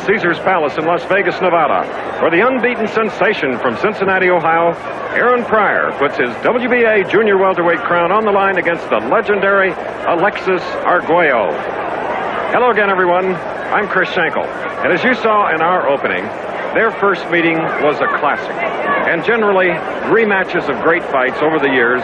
Caesars Palace in Las Vegas, Nevada, where the unbeaten sensation from Cincinnati, Ohio, Aaron Pryor, puts his WBA junior welterweight crown on the line against the legendary Alexis Arguello. Hello again, everyone. I'm Chris Schenkel. And as you saw in our opening, their first meeting was a classic. And generally, rematches of great fights over the years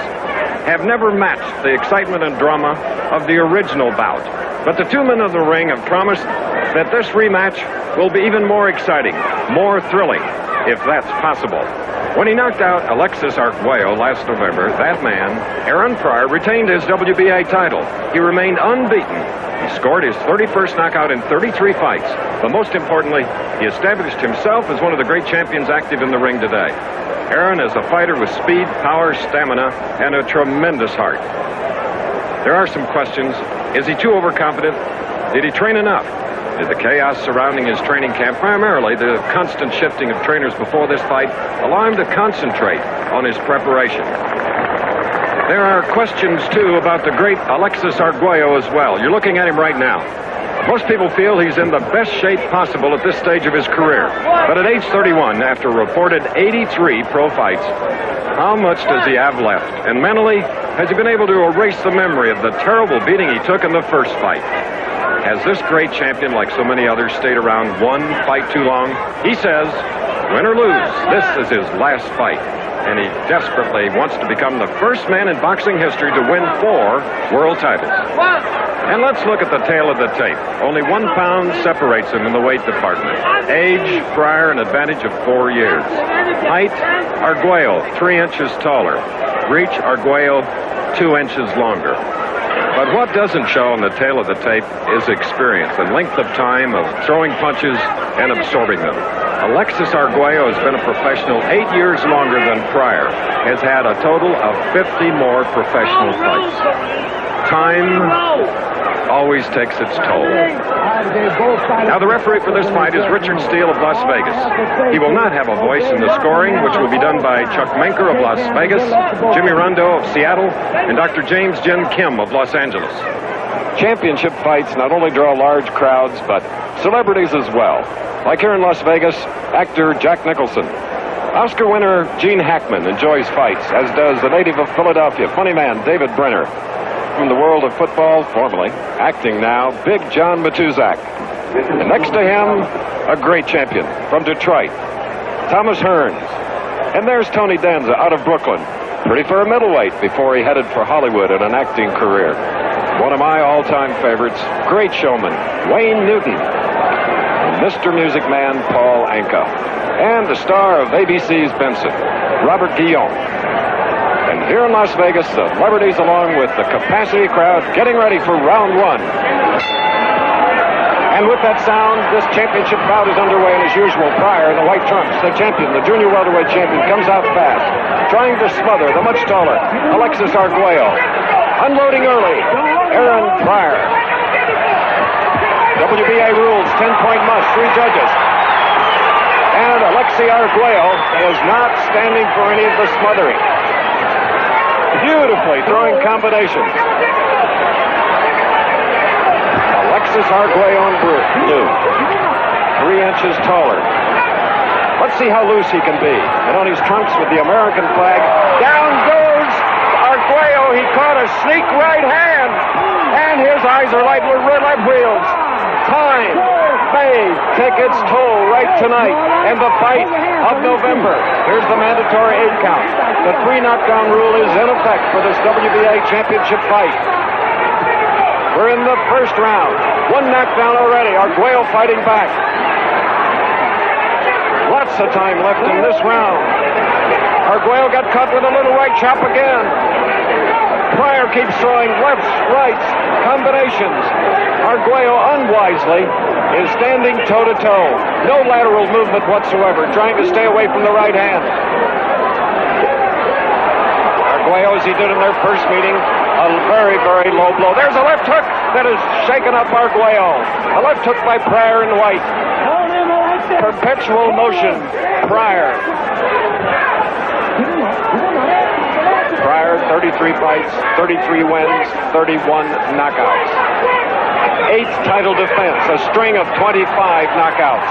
have never matched the excitement and drama of the original bout. But the two men in the ring have promised that this rematch will be even more exciting, more thrilling, if that's possible. When he knocked out Alexis Arguello last November, that man, Aaron Pryor, retained his WBA title. He remained unbeaten. He scored his 31st knockout in 33 fights. But most importantly, he established himself as one of the great champions active in the ring today. Aaron is a fighter with speed, power, stamina, and a tremendous heart. There are some questions. Is he too overconfident? Did he train enough? Did the chaos surrounding his training camp, primarily the constant shifting of trainers before this fight, allow him to concentrate on his preparation? There are questions, too, about the great Alexis Arguello as well. You're looking at him right now. Most people feel he's in the best shape possible at this stage of his career. But at age 31, after a reported 83 pro fights, how much does he have left? And mentally, has he been able to erase the memory of the terrible beating he took in the first fight? Has this great champion, like so many others, stayed around one fight too long? He says, win or lose, this is his last fight. And he desperately wants to become the first man in boxing history to win 4 world titles. And let's look at the tail of the tape. Only 1 pound separates him in the weight department. Age, Pryor, an advantage of 4 years. Height, Arguello, 3 inches taller. Reach, Arguello, 2 inches longer. But what doesn't show on the tail of the tape is experience and length of time of throwing punches and absorbing them. Alexis Arguello has been a professional 8 years longer than Pryor, has had a total of 50 more professional fights. Time always takes its toll. Now, the referee for this fight is Richard Steele of Las Vegas. He will not have a voice in the scoring, which will be done by Chuck Menker of Las Vegas, Jimmy Rondo of Seattle, and Dr. James Jin Kim of Los Angeles. Championship fights not only draw large crowds, but celebrities as well. Like here in Las Vegas, actor Jack Nicholson. Oscar winner Gene Hackman enjoys fights, as does the native of Philadelphia, funny man David Brenner. From the world of football, formerly, acting now, Big John Matuzak. And next to him, a great champion from Detroit, Thomas Hearns. And there's Tony Danza out of Brooklyn, pretty for a middleweight before he headed for Hollywood in an acting career. One of my all-time favorites, great showman, Wayne Newton. And Mr. Music Man, Paul Anka. And the star of ABC's Benson, Robert Guillaume. And here in Las Vegas, the celebrities along with the capacity crowd getting ready for round 1. And with that sound, this championship bout is underway, and as usual, Pryor in the white trunks, the champion, the junior welterweight champion, comes out fast, trying to smother the much taller Alexis Arguello. Unloading early, Aaron Pryor. WBA rules, 10-point must, 3 judges. And Alexis Arguello is not standing for any of the smothering. Beautifully throwing combinations. Alexis Arguello in blue, 3 inches taller. Let's see how loose he can be. And on his trunks with the American flag, down goes Arguello. He caught a sneak right hand, and his eyes are light with red light wheels. Time may take its toll right tonight and the fight of November. Here's the mandatory 8 count. The 3 knockdown rule is in effect for this WBA championship fight. We're in the first round. 1 knockdown already. Arguello fighting back. Lots of time left in this round. Arguello got caught with a little right chop again. Pryor keeps throwing lefts, rights, combinations. Arguello unwisely is standing toe-to-toe. No lateral movement whatsoever, trying to stay away from the right hand. Arguello, as he did in their first meeting, a very, very low blow. There's a left hook that has shaken up Arguello. A left hook by Pryor in white. Perpetual motion, Pryor. Pryor, 33 fights, 33 wins, 31 knockouts. 8th title defense, a string of 25 knockouts.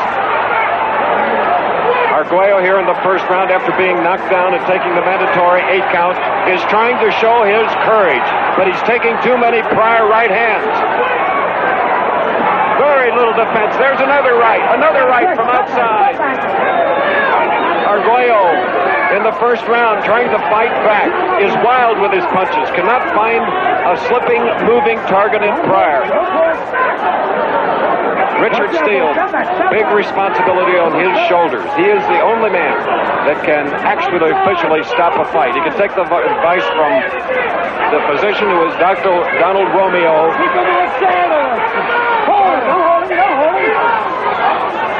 Arguello here in the first round, after being knocked down and taking the mandatory 8 count, is trying to show his courage, but he's taking too many Pryor right hands. Very little defense. There's another right from outside. Arguello in the first round, trying to fight back, is wild with his punches, cannot find a slipping, moving target in Pryor. Richard Steele, big responsibility on his shoulders. He is the only man that can actually officially stop a fight. He can take the advice from the physician who is Dr. Donald Romeo.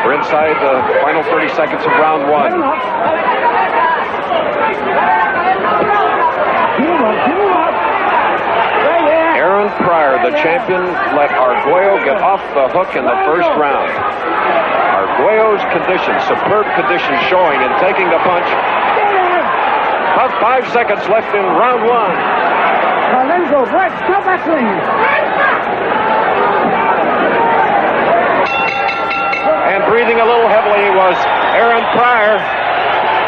We're inside the final 30 seconds of round 1. Aaron Pryor, the champion, let Arguello get off the hook in the first round. Arguello's condition, superb condition showing in taking the punch. About 5 seconds left in round 1. And breathing a little heavily was Aaron Pryor.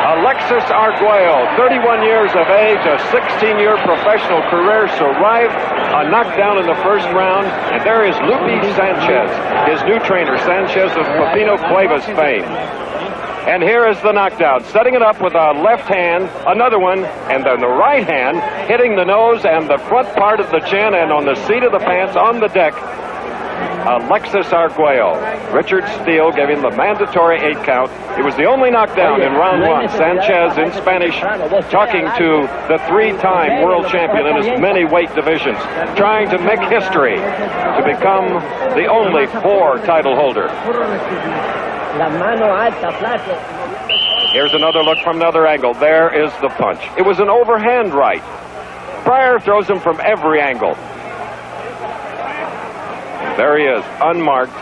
Alexis Arguello, 31 years of age, a 16-year professional career, survived a knockdown in the first round. And there is Lupe Sanchez, his new trainer, Sanchez of Pepino Cuevas fame. And here is the knockdown, setting it up with a left hand, another one, and then the right hand, hitting the nose and the front part of the chin, and on the seat of the pants on the deck, Alexis Arguello. Richard Steele gave him the mandatory 8 count. It was the only knockdown in round 1. Sanchez, in Spanish, talking to the 3-time world champion in his many weight divisions, trying to make history to become the only 4 title holder. Here's another look from another angle. There is the punch. It was an overhand right. Pryor throws him from every angle. There he is, unmarked,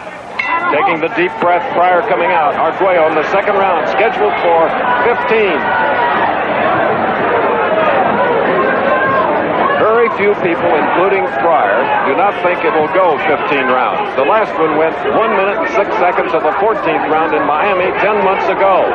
taking the deep breath. Pryor coming out. Arguello in the second round, scheduled for 15. Very few people, including Pryor, do not think it will go 15 rounds. The last one went 1 minute and 6 seconds of the 14th round in Miami 10 months ago.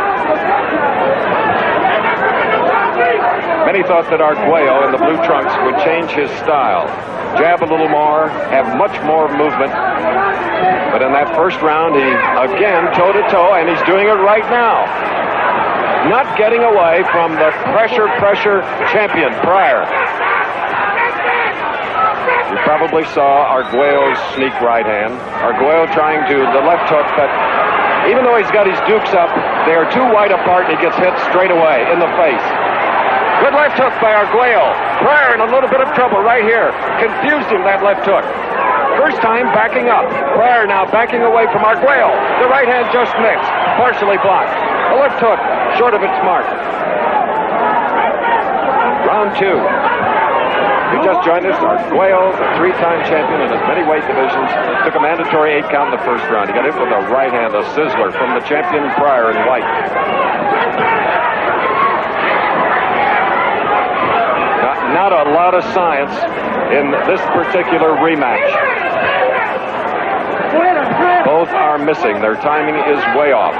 Many thought that Arguello in the blue trunks would change his style. Jab a little more, have much more movement. But in that first round, he again toe-to-toe, and he's doing it right now. Not getting away from the pressure champion, Pryor. You probably saw Arguello's sneak right hand. Arguello trying to the left hook, but even though he's got his dukes up, they are too wide apart, and he gets hit straight away in the face. Good left hook by Arguello. Pryor in a little bit of trouble right here. Confused him, that left hook. First time backing up. Pryor now backing away from Arguello. The right hand just missed. Partially blocked. The left hook short of its mark. Round 2. You just joined us. Arguello, the 3-time champion in as many weight divisions, took a mandatory 8 count in the first round. He got hit with a right hand, a sizzler from the champion Pryor in white. Not a lot of science in this particular rematch. Both are missing. Their timing is way off.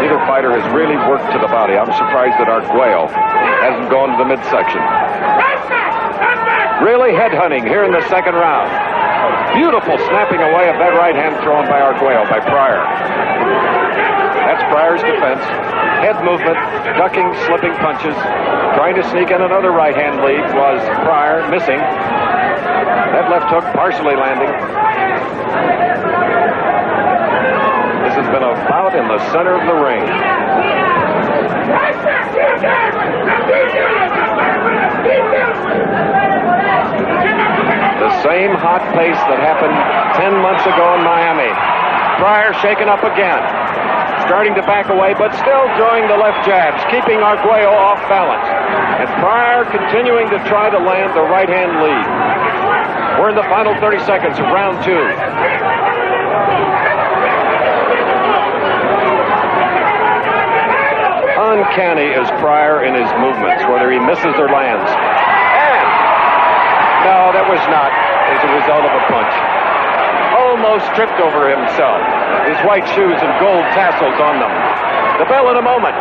Neither fighter has really worked to the body. I'm surprised that Arguello hasn't gone to the midsection. Really headhunting here in the second round. Beautiful snapping away of that right hand thrown by Arguello, by Pryor. That's Pryor's defense. Head movement, ducking, slipping punches. Trying to sneak in another right hand lead was Pryor, missing. That left hook partially landing. This has been a bout in the center of the ring. The same hot pace that happened 10 months ago in Miami. Pryor shaken up again. Starting to back away, but still throwing the left jabs, keeping Arguello off balance. And Pryor continuing to try to land the right-hand lead. We're in the final 30 seconds of round 2. uncanny is Pryor in his movements, whether he misses or lands. And no, that was not as a result of a punch. Almost tripped over himself. His white shoes and gold tassels on them. The bell in a moment.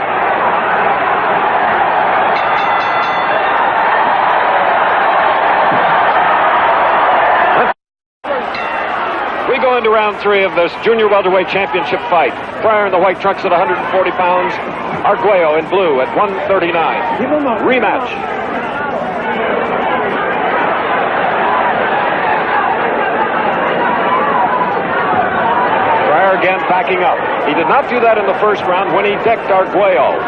We go into round 3 of this junior welterweight championship fight. Pryor in the white trunks at 140 pounds. Arguello in blue at 139. Rematch. Pryor again backing up. He did not do that in the first round when he decked Arguello.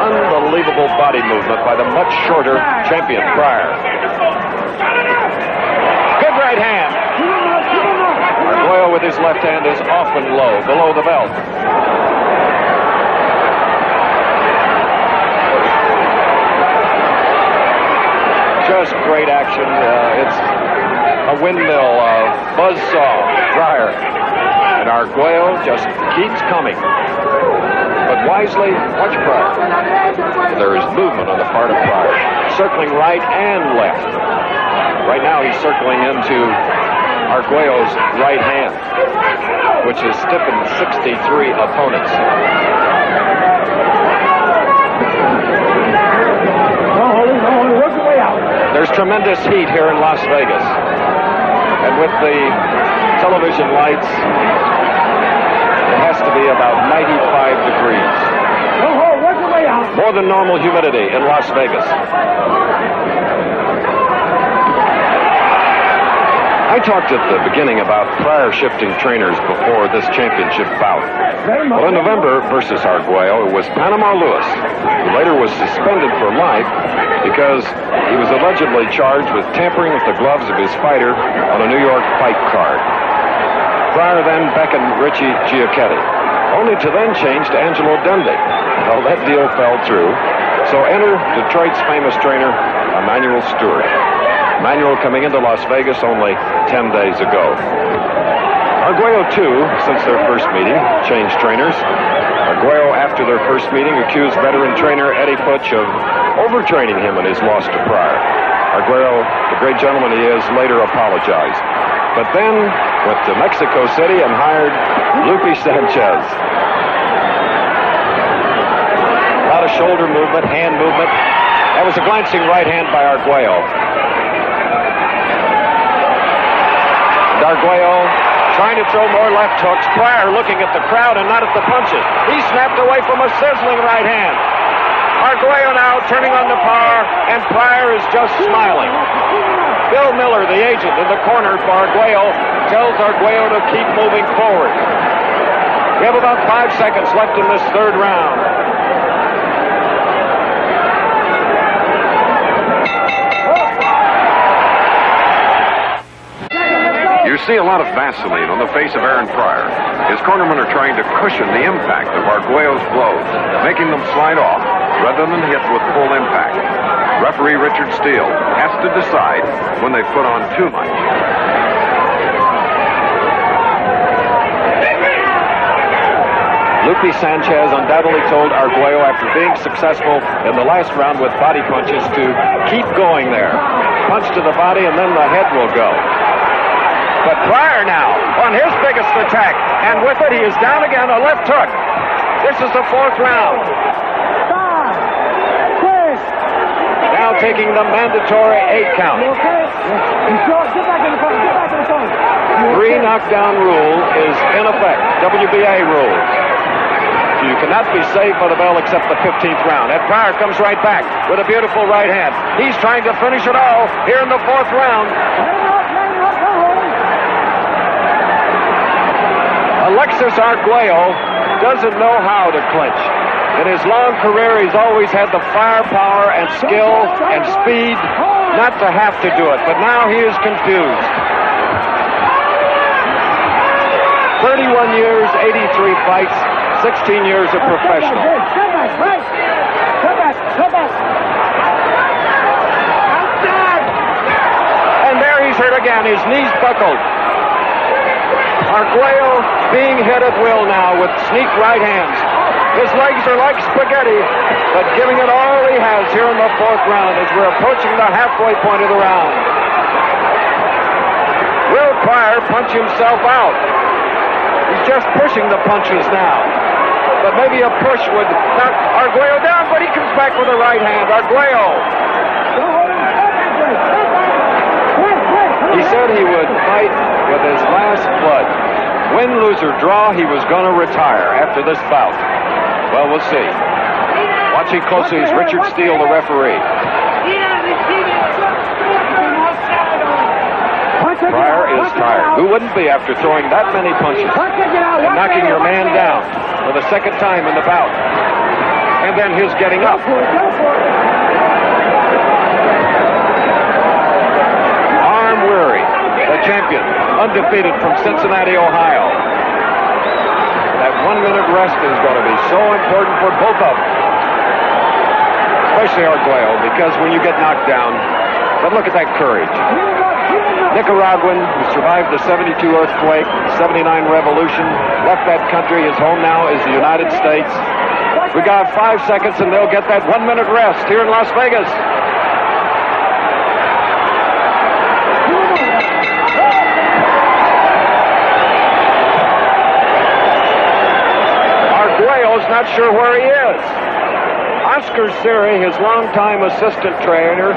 Unbelievable body movement by the much shorter champion, Pryor. Good right hand. Arguello with his left hand is often low, below the belt. Just great action. It's a windmill, buzzsaw, Pryor. And Arguello just keeps coming. But wisely, watch Pryor. There is movement on the part of Pryor. Circling right and left. Right now he's circling into Arguello's right hand, which has stiffened 63 opponents. There's tremendous heat here in Las Vegas. And with the television lights, it has to be about 95 degrees. More than normal humidity in Las Vegas. I talked at the beginning about Pryor shifting trainers before this championship bout. Well, in November versus Arguello, it was Panama Lewis, who later was suspended for life because he was allegedly charged with tampering with the gloves of his fighter on a New York fight card. Pryor then beckoned Richie Giacchetti, only to then change to Angelo Dundee. Well, that deal fell through, so enter Detroit's famous trainer, Emanuel Stewart. Emanuel coming into Las Vegas only 10 days ago. Arguello, too, since their first meeting, changed trainers. Arguello, after their first meeting, accused veteran trainer Eddie Futch of overtraining him in his loss to Pryor. Arguello, the great gentleman he is, later apologized. But then went to Mexico City and hired Lupe Sanchez. A lot of shoulder movement, hand movement. That was a glancing right hand by Arguello. Arguello trying to throw more left hooks. Pryor looking at the crowd and not at the punches. He snapped away from a sizzling right hand. Arguello now turning on the power, and Pryor is just smiling. Bill Miller, the agent in the corner for Arguello, tells Arguello to keep moving forward. We have about 5 seconds left in this third round. You see a lot of Vaseline on the face of Aaron Pryor. His cornermen are trying to cushion the impact of Arguello's blows, making them slide off rather than hit with full impact. Referee Richard Steele has to decide when they put on too much. Lupe Sanchez undoubtedly told Arguello after being successful in the last round with body punches to keep going there. Punch to the body and then the head will go. But Pryor now on his biggest attack, and with it he is down again, a left hook. This is the fourth round. Now taking the mandatory 8 count. 3 knockdown rule is in effect, WBA rules. You cannot be saved by the bell except the 15th round. And Pryor comes right back with a beautiful right hand. He's trying to finish it all here in the fourth round. Alexis Arguello doesn't know how to clinch. In his long career, he's always had the firepower and skill and speed not to have to do it, but now he is confused. 31 years, 83 fights, 16 years of professional. And there he's hurt again. His knees buckled. Arguello being hit at will now with sneak right hands. His legs are like spaghetti, but giving it all he has here in the fourth round as we're approaching the halfway point of the round. Will Pryor punch himself out? He's just pushing the punches now. But maybe a push would knock Arguello down, but he comes back with a right hand. Arguello. He said he would fight with his last blood. Win, lose, or draw, he was going to retire after this bout. Well, we'll see. Watching closely is Richard Steele, the referee. Pryor is tired. Who wouldn't be after throwing that many punches and knocking your man down for the second time in the bout? And then his getting up. Arm Weary, the champion, undefeated from Cincinnati, Ohio. That 1 minute rest is going to be so important for both of them. Especially Arguello, because when you get knocked down, but look at that courage. Nicaraguan, who survived the 72 earthquake, 79 revolution, left that country. His home now is the United States. We got 5 seconds and they'll get that 1 minute rest here in Las Vegas. Arguello's not sure where he is. Oscar Siri, his longtime assistant trainer,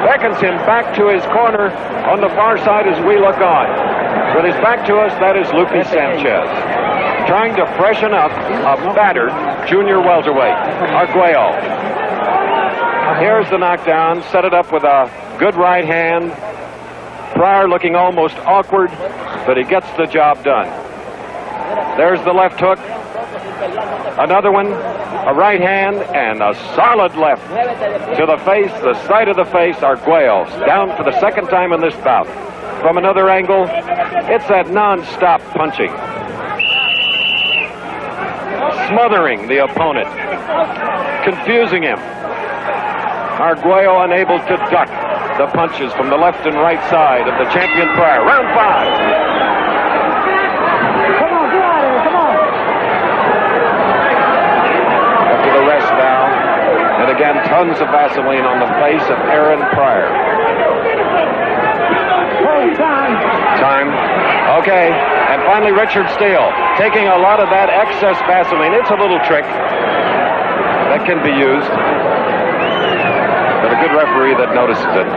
beckons him back to his corner on the far side as we look on. With his back to us, that is Lupe Sanchez, trying to freshen up a battered junior welterweight, Arguello. Here's the knockdown, set it up with a good right hand. Pryor looking almost awkward, but he gets the job done. There's the left hook. Another one, a right hand, and a solid left to the face, the side of the face. Arguello down for the second time in this bout. From another angle, it's that non-stop punching. Smothering the opponent, confusing him. Arguello unable to duck the punches from the left and right side of the champion Pryor. Round 5. And again, tons of Vaseline on the face of Aaron Pryor. Time. Okay. And finally, Richard Steele taking a lot of that excess Vaseline. It's a little trick that can be used, but a good referee that notices it.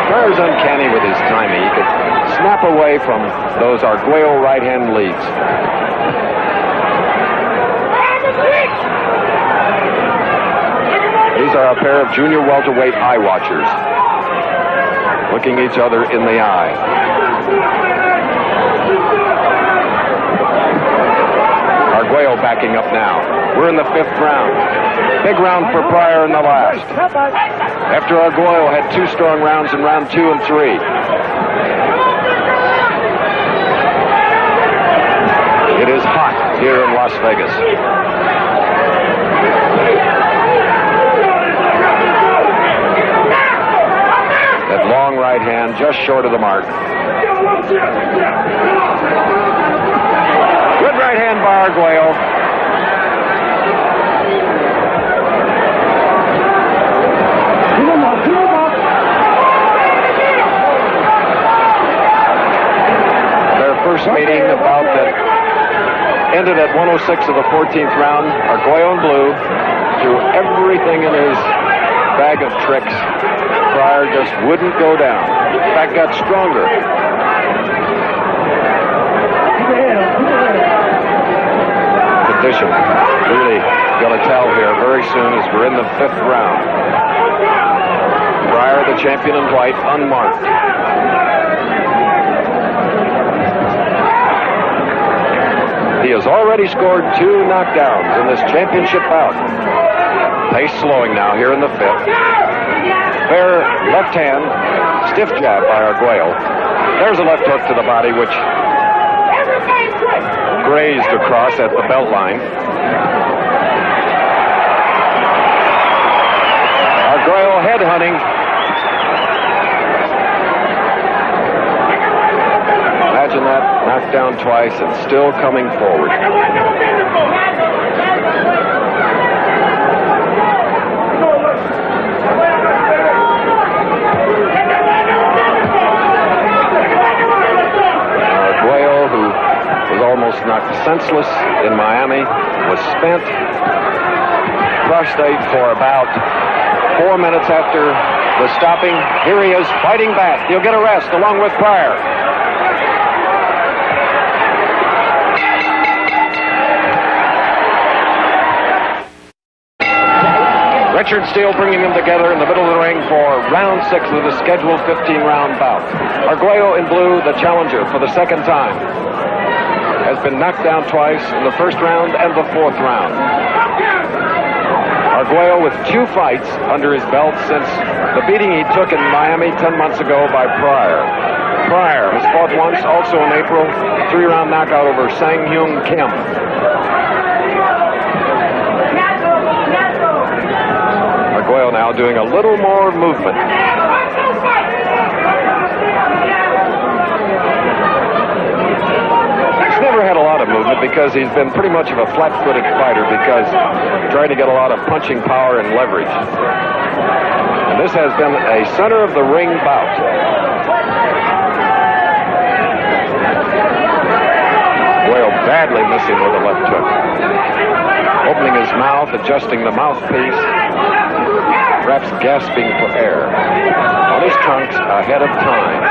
Pryor's uncanny with his timing. He could snap away from those Arguello right-hand leads. These are a pair of junior welterweight eye watchers, looking each other in the eye. Arguello backing up now. We're in the 5th round. Big round for Pryor in the last. After Arguello had 2 strong rounds in round 2 and 3. It is hot here in Las Vegas. That long right hand just short of the mark. Good right hand by Arguello. Their first meeting, about that ended at 106 of the 14th round. Arguello in blue threw everything in his bag of tricks. Pryor just wouldn't go down. In fact, got stronger. Condition really going to tell here very soon as we're in the 5th round. Pryor, the champion in white, unmarked. He has already scored 2 knockdowns in this championship bout. Pace slowing now here in the 5th. Fair left hand, stiff jab by Arguello. There's a left hook to the body, which grazed across at the belt line. Arguello headhunting. Imagine that knocked down twice and still coming forward. Arguello, who was almost knocked senseless in Miami, was spent, prostrate for about 4 minutes after the stopping. Here he is fighting back. He'll get a rest along with Pryor. Richard Steele bringing them together in the middle of the ring for round 6 of the scheduled 15-round bout. Arguello in blue, the challenger for the second time, has been knocked down twice in the first round and the fourth round. Arguello with 2 fights under his belt since the beating he took in Miami 10 months ago by Pryor. Pryor has fought once, also in April, 3-round knockout over Sang-Hyun Kim. Arguello now doing a little more movement. He's never had a lot of movement because he's been pretty much of a flat-footed fighter because trying to get a lot of punching power and leverage. And this has been a center-of-the-ring bout. Arguello badly missing with a left hook. Opening his mouth, adjusting the mouthpiece, perhaps gasping for air. On his trunks, ahead of time.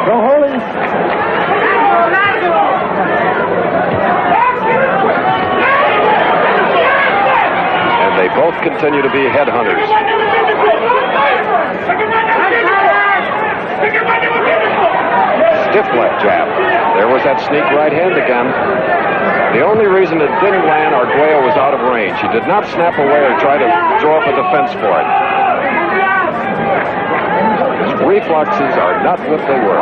Go Holy. And they both continue to be headhunters. Stiff left jab. There was that sneak right hand again. The only reason it didn't land, Arguello was out of range. He did not snap away or try to throw up a defense for it. His reflexes are not what they were.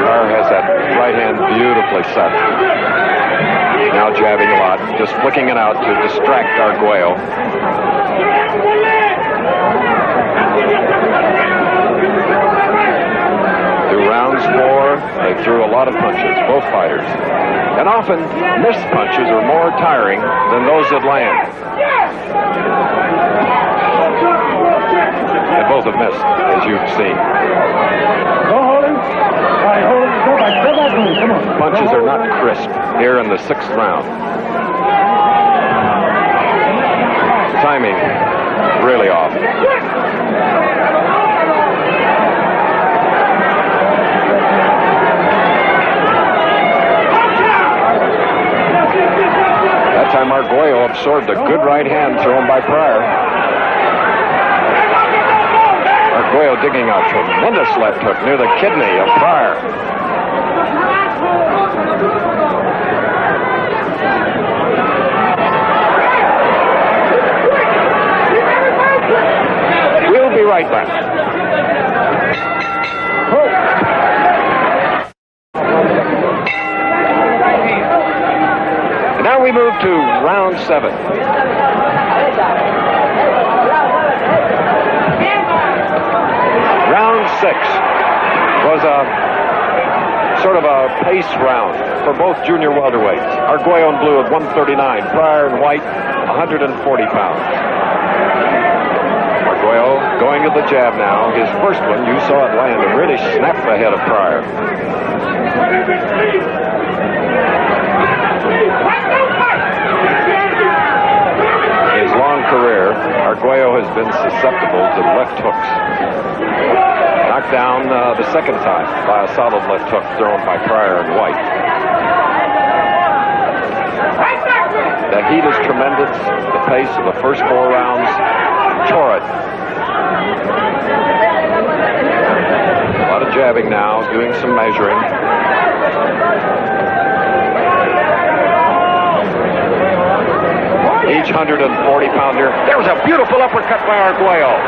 Pryor has that right hand beautifully set. Now jabbing a lot, just flicking it out to distract Arguello. 2 rounds, 4, they threw a lot of punches, both fighters. And often, missed punches are more tiring than those that land. And both have missed, as you've seen. Punches are not crisp here in the 6th round. Timing really off. That time Arguello absorbed a good right hand thrown by Pryor. Arguello digging a tremendous left hook near the kidney of Pryor. We'll be right back. And now we move to round 7. Round 6 was a sort of a pace round for both junior welterweights. Arguello in blue at 139, Pryor in white, 140 pounds. Arguello going to the jab now. His first one, you saw it land and really snap the head of Pryor. In his long career, Arguello has been susceptible to left hooks. Knocked down the second time by a solid left hook thrown by Pryor and White. The heat is tremendous. The pace of the first 4 rounds, torrid. A lot of jabbing now, doing some measuring. Each 140-pounder. There was a beautiful uppercut by Arguello.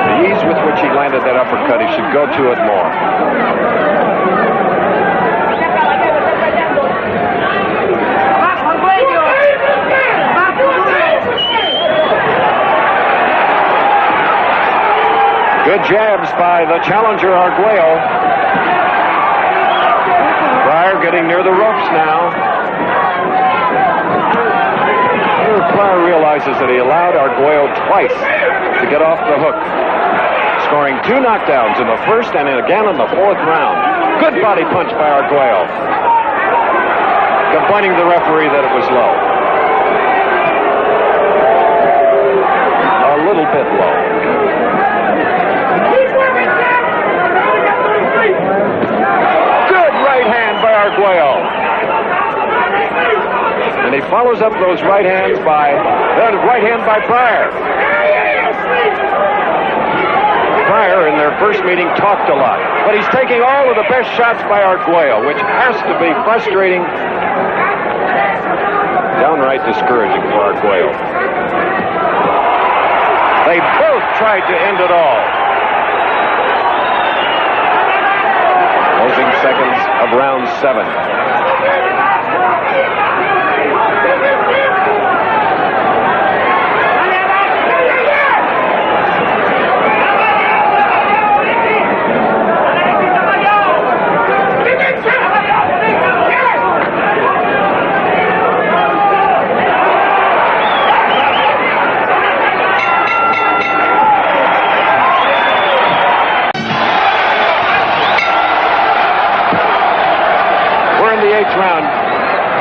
The ease with which he landed that uppercut, he should go to it more. Good jabs by the challenger, Arguello. Pryor getting near the ropes now. Here, Pryor realizes that he allowed Arguello twice to get off the hook, scoring 2 knockdowns in the first and again in the 4th round. Good body punch by Arguello, complaining to the referee that it was low. A little bit low. Good right hand by Arguello. And he follows up those right hands by Pryor. Pryor, in their first meeting, talked a lot, but he's taking all of the best shots by Arguello, which has to be frustrating, downright discouraging for Arguello. They both tried to end it all. Closing seconds of round 7. Round,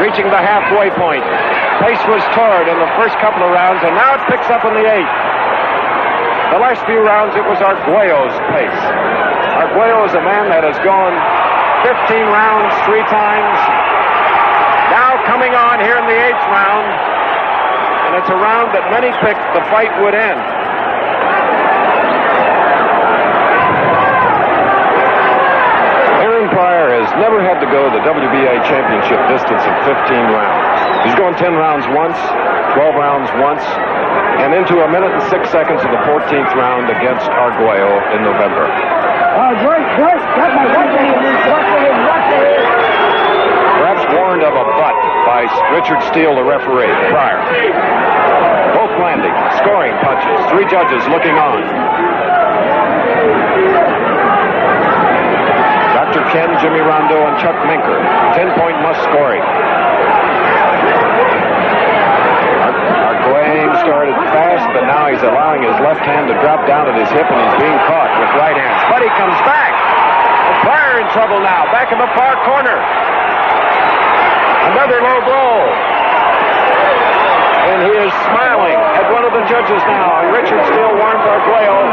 reaching the halfway point. Pace was torrid in the first couple of rounds, and now it picks up in the 8th. The last few rounds, it was Arguello's pace. Arguello is a man that has gone 15 rounds 3 times. Now coming on here in the 8th round, and it's a round that many picked the fight would end. Pryor has never had to go the WBA championship distance of 15 rounds. He's going 10 rounds once, 12 rounds once, and into 1 minute and 6 seconds of the 14th round against Arguello in November. Perhaps warned of a butt by Richard Steele, the referee. Pryor. Both landing, scoring punches. 3 judges looking on. Dr. Ken, Jimmy Rondo, and Chuck Minker. 10-point must scoring. Arguello started fast, but now he's allowing his left hand to drop down at his hip, and he's being caught with right hands. But he comes back. Pryor in trouble now, back in the far corner. Another low blow. And he is smiling at one of the judges now, and Richard Steele warns Arguello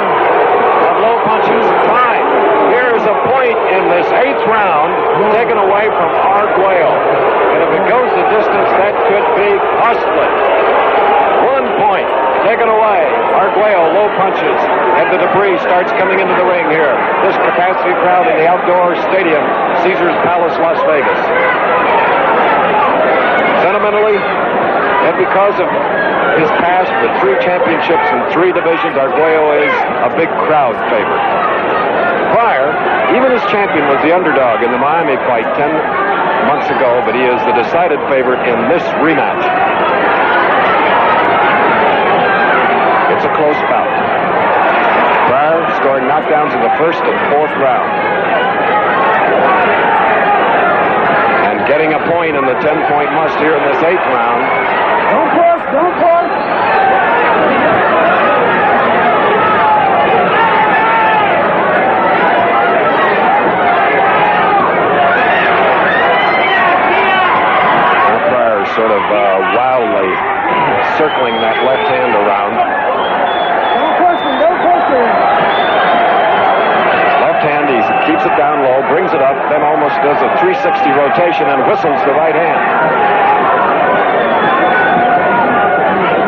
of low punches. Fine. Here's a point in this 8th round taken away from Arguello. And if it goes the distance, that could be costly. 1 point taken away. Arguello, low punches. And the debris starts coming into the ring here. This capacity crowd in the outdoor stadium, Caesars Palace, Las Vegas. Sentimentally, and because of his past with 3 championships and 3 divisions, Arguello is a big crowd favorite. Pryor, even as champion, was the underdog in the Miami fight 10 months ago, but he is the decided favorite in this rematch. It's a close bout. Pryor scoring knockdowns in the 1st and 4th round. And getting a point in the 10-point must here in this 8th round. Don't push, don't push. Sort of wildly circling that left hand around. Don't push him, don't push him. Left hand, he keeps it down low, brings it up, then almost does a 360 rotation and whistles the right hand.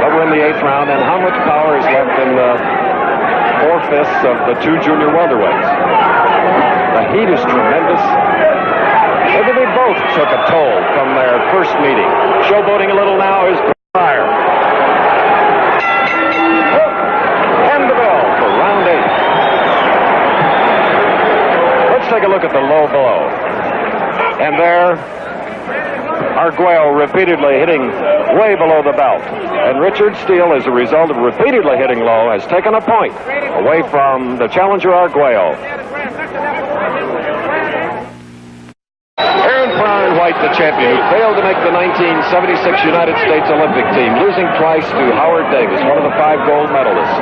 But we're in the 8th round, and how much power is left in the 4/5 of the 2 junior welterweights? The heat is tremendous. Maybe they both took a toll from their first meeting. Showboating a little now is Pryor. And the bell for round 8. Let's take a look at the low blow. And there, Arguello repeatedly hitting way below the belt. And Richard Steele, as a result of repeatedly hitting low, has taken a point away from the challenger Arguello. Pryor and White, the champion, who failed to make the 1976 United States Olympic team, losing twice to Howard Davis, one of the 5 gold medalists.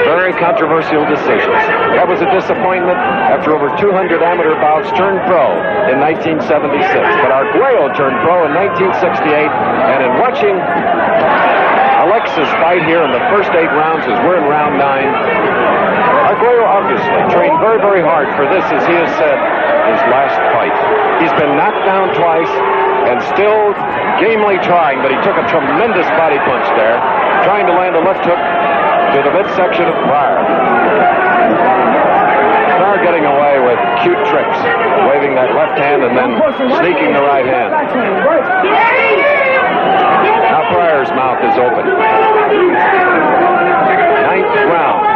Very controversial decisions. That was a disappointment after over 200 amateur bouts, turned pro in 1976. But Arguello turned pro in 1968, and in watching Alexis fight here in the first 8 rounds as we're in round 9, Arguello obviously trained very, very hard for this, as he has said, his last fight. He's been knocked down twice and still gamely trying, but he took a tremendous body punch there, trying to land a left hook to the midsection of Pryor. Pryor getting away with cute tricks, waving that left hand and then sneaking the right hand. Now Pryor's mouth is open. 9th round.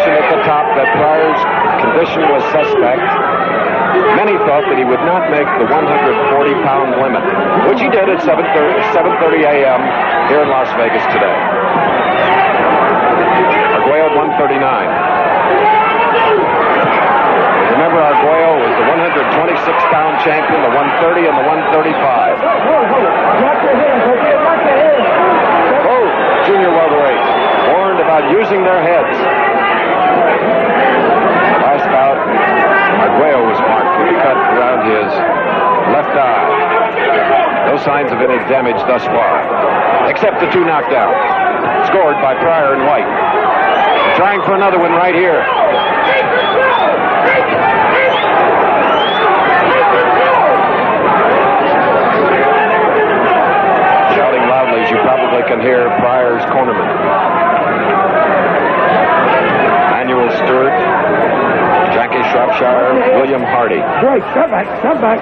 At the top that Pryor's condition was suspect. Many thought that he would not make the 140-pound limit, which he did at 7:30 a.m. here in Las Vegas today. Arguello at 139. Remember, Arguello was the 126-pound champion, the 130 and the 135. Both junior welterweights warned about using their heads. Last bout, Arguello was marked with a cut around his left eye. No signs of any damage thus far, except the 2 knockdowns scored by Pryor and White. Trying for another one right here. Shouting loudly, as you probably can hear Pryor's cornerman. Stewart, Jackie Shropshire, William Hardy. Right, step back, step back.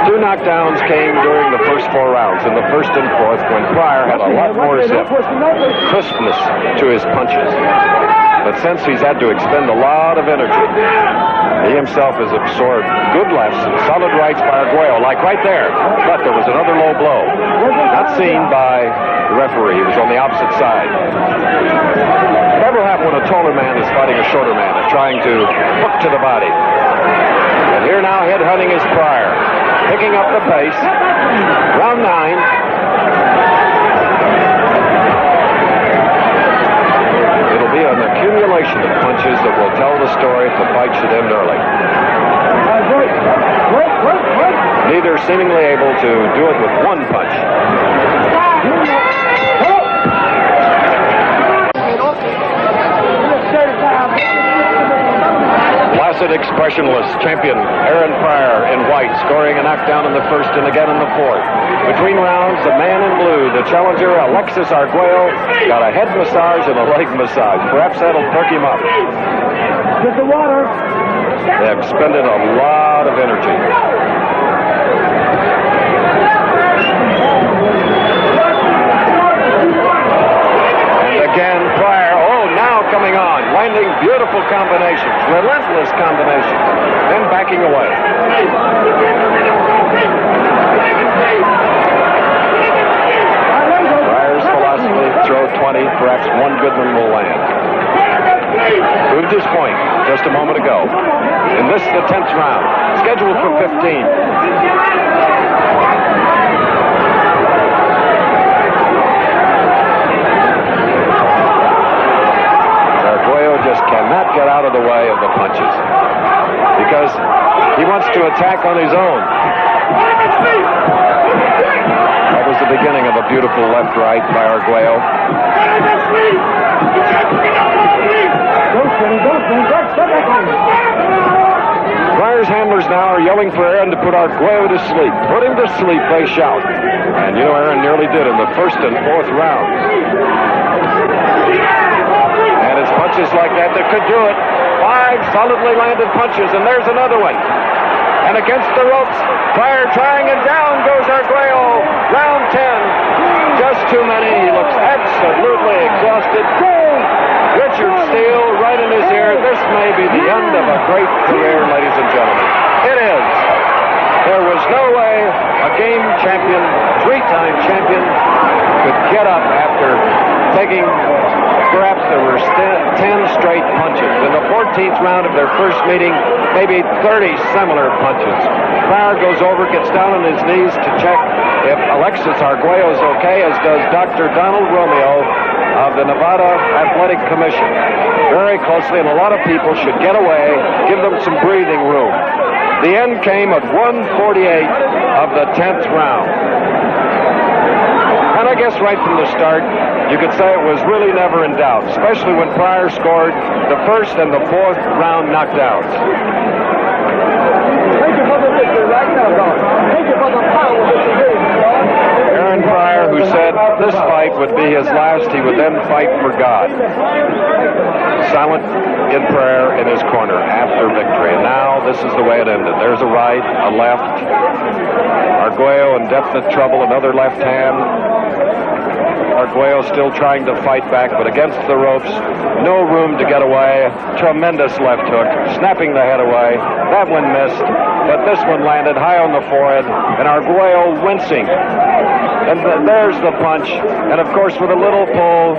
2 knockdowns came during the first 4 rounds, in the first and fourth, when Pryor had a lot more zip, crispness to his punches. But since he's had to expend a lot of energy, he himself has absorbed good lefts and solid rights by Arguello, like right there. But there was another low blow, not seen by the referee. He was on the opposite side. Never happen when a taller man is fighting a shorter man and trying to hook to the body. And here now, headhunting is Pryor, picking up the pace. Round 9. It'll be an accumulation of punches that will tell the story if the fight should end early. Neither seemingly able to do it with 1 punch. Placid, expressionless champion Aaron Pryor in white, scoring a knockdown in the first and again in the fourth. Between rounds, the man in blue, the challenger Alexis Arguello, got a head massage and a leg massage. Perhaps that'll perk him up. Get the water. They have expended a lot of energy. And again, Pryor, coming on, landing beautiful combinations, relentless combinations, then backing away. Pryor's philosophy, throw 20, perhaps 1 good one will land. Proved his point just a moment ago. And this is the 10th round, scheduled for 15. Cannot get out of the way of the punches because he wants to attack on his own. That was the beginning of a beautiful left-right by Arguello. Pryor's handlers now are yelling for Aaron to put Arguello to sleep. Put him to sleep, they shout. And you know Aaron nearly did in the first and fourth rounds. And it's punches like that could do it. 5 solidly landed punches, and there's another one. And against the ropes, Pryor trying, and down goes Arguello. Round 10. Just too many. He looks absolutely exhausted. Richard Steele right in his ear. This may be the end of a great career, ladies and gentlemen. It is. There was no way a game champion, three-time champion, could get up after taking, perhaps there were 10 straight punches. In the 14th round of their first meeting, maybe 30 similar punches. Pryor goes over, gets down on his knees to check if Alexis Arguello is okay, as does Dr. Donald Romeo of the Nevada Athletic Commission. Very closely, and a lot of people should get away, give them some breathing room. The end came at 1:48 of the 10th round. And I guess right from the start, you could say it was really never in doubt, especially when Pryor scored the first and the fourth round knockdowns. Aaron Pryor, who said this fight would be his last, he would then fight for God. Silent in prayer in his corner after victory. And now this is the way it ended. There's a right, a left. Arguello in definite trouble, another left hand. Arguello still trying to fight back, but against the ropes, no room to get away. Tremendous left hook, snapping the head away. That one missed, but this one landed high on the forehead, and Arguello wincing. And there's the punch, and of course with a little pull,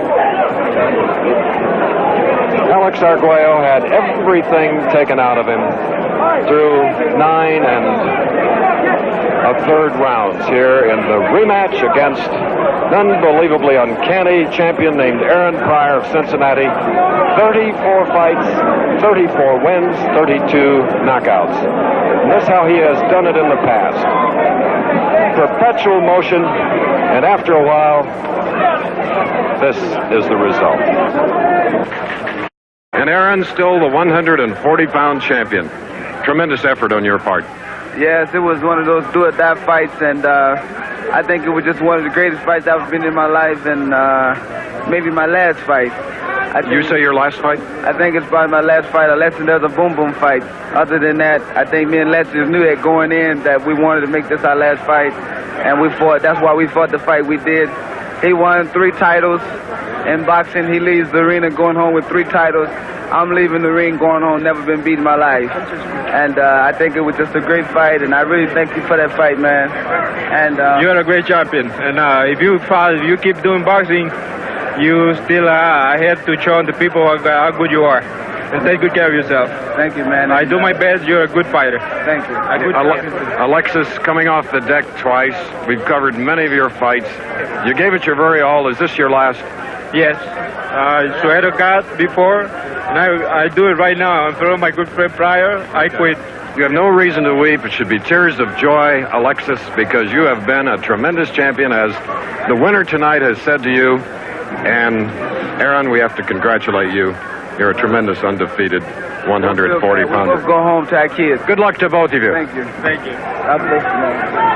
Alex Arguello had everything taken out of him through 9 and a third rounds here in the rematch against an unbelievably uncanny champion named Aaron Pryor of Cincinnati. 34 fights, 34 wins, 32 knockouts. And that's how he has done it in the past. Perpetual motion, and after a while, this is the result. And Aaron, still the 140-pound champion. Tremendous effort on your part. Yes, it was one of those do-or-die fights, and I think it was just one of the greatest fights I've been in my life, and maybe my last fight. You say your last fight? I think it's probably my last fight. Alexis, there was a boom-boom fight. Other than that, I think me and Alexis knew that going in that we wanted to make this our last fight, and we fought. That's why we fought the fight we did. He won 3 titles in boxing. He leaves the arena going home with 3 titles. I'm leaving the ring going home, never been beat in my life. And I think it was just a great fight, and I really thank you for that fight, man. And you're a great champion, and if you keep doing boxing, you still have to show the people how good you are. And take good care of yourself. Thank you, man. I do my best. You're a good fighter. Thank you. Alexis coming off the deck twice. We've covered many of your fights. You gave it your very all. Is this your last? Yes. I swear to God before, and I do it right now. In front of my good friend Pryor, I quit. You have no reason to weep. It should be tears of joy, Alexis, because you have been a tremendous champion, as the winner tonight has said to you. And Aaron, we have to congratulate you. You're a tremendous undefeated 140-pounder. We'll go home to our kids. Good luck to both of you. Thank you. Thank you. God bless you, man.